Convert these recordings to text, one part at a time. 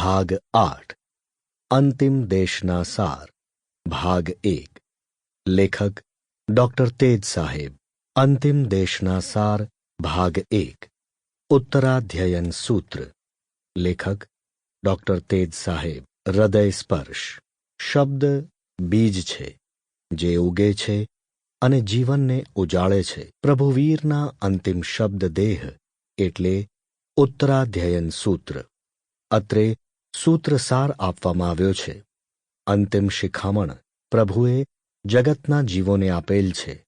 ભાગ 8 અંતિમ દેશના સાર ભાગ 1 લેખક ડૉક્ટર તેજ સાહેબ અંતિમ દેશના સાર ભાગ 1 ઉત્તરાધ્યયન સૂત્ર લેખક ડૉક્ટર તેજ સાહેબ હૃદય સ્પર્શ શબ્દ બીજ છે જે ઉગે છે અને જીવનને ઉજાળે છે. પ્રભુવીરના અંતિમ શબ્દ દેહ એટલે ઉત્તરાધ્યયન સૂત્ર. અત્રે સૂત્રસાર આપવામાં આવ્યો છે. અંતિમ શિખામણ પ્રભુએ જગતના જીવોને આપેલ છે.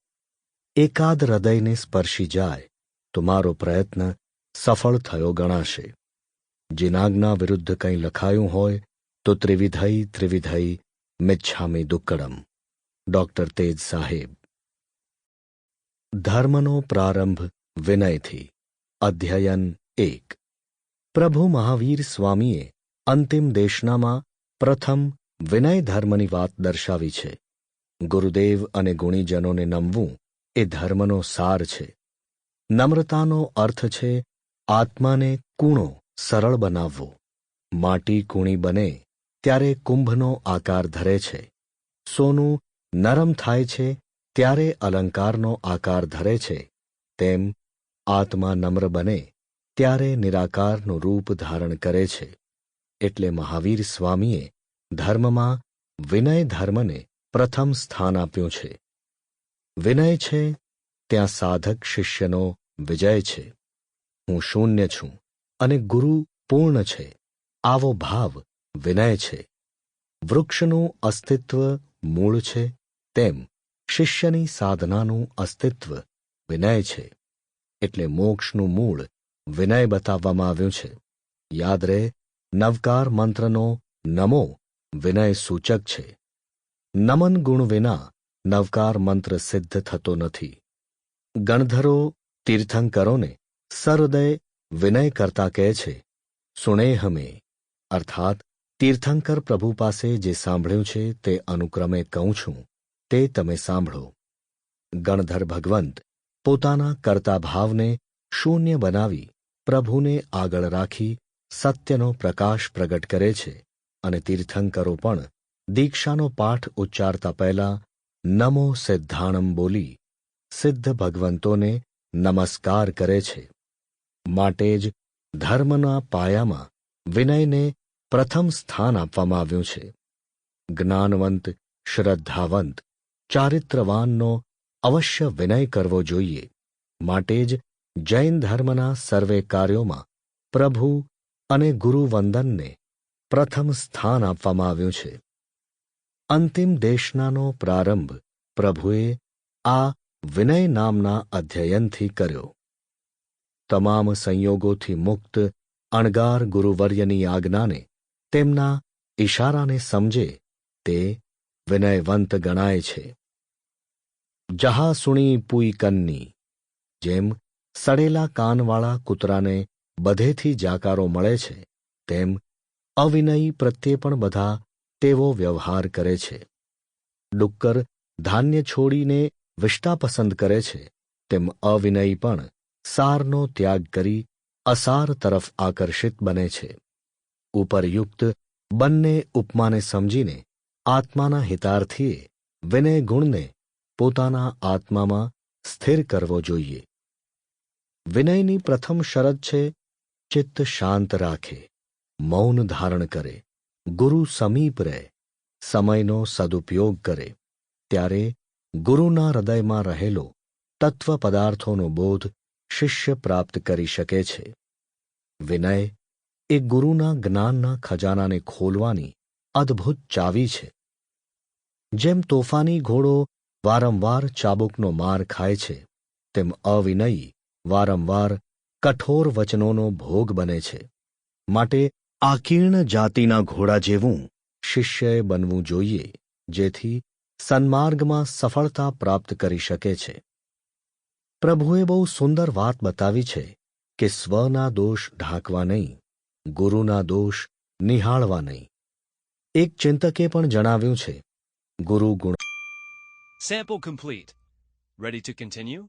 એકાદ હૃદયને સ્પર્શી જાય તો મારો પ્રયત્ન સફળ થયો ગણાશે. જીનાજ્ઞા વિરુદ્ધ કંઈ લખાયું હોય તો ત્રિવિધઈ ત્રિવિધઈ મિચ્છામિ દુક્કડમ. ડૉક્ટર તેજ સાહેબ. ધર્મનો પ્રારંભ વિનયથી. અધ્યયન 1. પ્રભુ મહાવીર સ્વામીએ અંતિમ દેશનામાં પ્રથમ વિનય ધર્મની વાત દર્શાવી છે. ગુરુદેવ અને ગુણીજનોને નમવું એ ધર્મનો સાર છે. નમ્રતાનો અર્થ છે આત્માને કૂણો સરળ બનાવવો. માટી કૂણી બને ત્યારે કુંભનો આકાર ધરે છે. સોનું નરમ થાય છે ત્યારે અલંકારનો આકાર ધરે છે. તેમ આત્મા નમ્ર બને ત્યારે નિરાકારનું રૂપ ધારણ કરે છે. એટલે મહાવીર સ્વામીએ ધર્મમાં વિનય ધર્મને પ્રથમ સ્થાન આપ્યું છે. વિનય છે ત્યાં સાધક શિષ્યનો વિજય છે. હું શૂન્ય છું અને ગુરુ પૂર્ણ છે આવો ભાવ વિનય છે. વૃક્ષનું અસ્તિત્વ મૂળ છે તેમ શિષ્યની સાધનાનું અસ્તિત્વ વિનય છે. એટલે મોક્ષનું મૂળ વિનય બતાવવામાં આવ્યું છે. યાદ રહે, નવકાર મંત્રનો નમો વિનય સૂચક છે. નમન ગુણ વિના નવકાર મંત્ર સિદ્ધ થતો નથી. ગણધરો તીર્થંકરોને સહૃદય વિનય કરતા કહે છે, સુણેહ મેં, અર્થાત તીર્થંકર પ્રભુ પાસે જે સાંભળ્યું છે તે અનુક્રમે કહું છું તે તમે સાંભળો. ગણધર ભગવંત પોતાના કર્તા ભાવને શૂન્ય બનાવી પ્રભુને આગળ રાખી સત્યનો પ્રકાશ પ્રગટ કરે છે અને તીર્થંકરો પણ દીક્ષાનો પાઠ ઉચ્ચારતા પહેલા નમો સિદ્ધાણમ બોલી સિદ્ધ ભગવંતોને નમસ્કાર કરે છે. માટે જ ધર્મના પાયામાં વિનયને પ્રથમ સ્થાન આપવામાં આવ્યું છે. જ્ઞાનવંત, શ્રદ્ધાવંત, ચારિત્રવાનનો અવશ્ય વિનય કરવો જોઈએ. માટે જ જૈન ધર્મના સર્વે કાર્યોમાં પ્રભુ અને ગુરુવંદનને પ્રથમ સ્થાન આપવામાં આવ્યું છે. અંતિમ દેશનાનો પ્રારંભ પ્રભુએ આ વિનય નામના અધ્યયનથી કર્યો. તમામ સંયોગોથી મુક્ત અણગાર ગુરુવર્યની આજ્ઞાને તેમના ઇશારાને સમજે તે વિનયવંત ગણાય છે. જહા સુણી પુઈ કન્ની. જેમ સડેલા કાનવાળા કૂતરાને બધેથી જાકારો મળે છે તેમ અવિનયી પ્રત્યે પણ બધા તેવો વ્યવહાર કરે છે. ડુક્કર ધાન્ય છોડીને વિષ્ટા પસંદ કરે છે તેમ અવિનયી પણ સારનો ત્યાગ કરી અસાર તરફ આકર્ષિત બને છે. ઉપરયુક્ત બંને ઉપમાને સમજીને આત્માના હિતાર્થીએ વિનય ગુણને પોતાના આત્મામાં સ્થિર કરવો જોઈએ. વિનયની પ્રથમ શરત છે ચિત્ત શાંત રાખે, મૌન ધારણ કરે, ગુરુ સમીપ રહે, સમયનો સદુપયોગ કરે. ત્યારે ગુરુના હૃદયમાં રહેલો તત્વ પદાર્થોનો બોધ શિષ્ય પ્રાપ્ત કરી શકે છે. વિનય એ ગુરુના જ્ઞાનના ખજાનાને ખોલવાની અદ્ભુત ચાવી છે. જેમ તોફાની ઘોડો વારંવાર ચાબુકનો માર ખાય છે તેમ અવિનયી વારંવાર કઠોર વચનોનો ભોગ બને છે. માટે આકીર્ણ જાતિના ઘોડા જેવું શિષ્યએ બનવું જોઈએ જેથી સન્માર્ગમાં સફળતા પ્રાપ્ત કરી શકે છે. પ્રભુએ બહુ સુંદર વાત બતાવી છે કે સ્વના દોષ ઢાંકવા નહીં, ગુરુના દોષ નિહાળવા નહીં. એક ચિંતકે પણ જણાવ્યું છે, ગુરુ ગુણ. Sample complete. Ready to continue?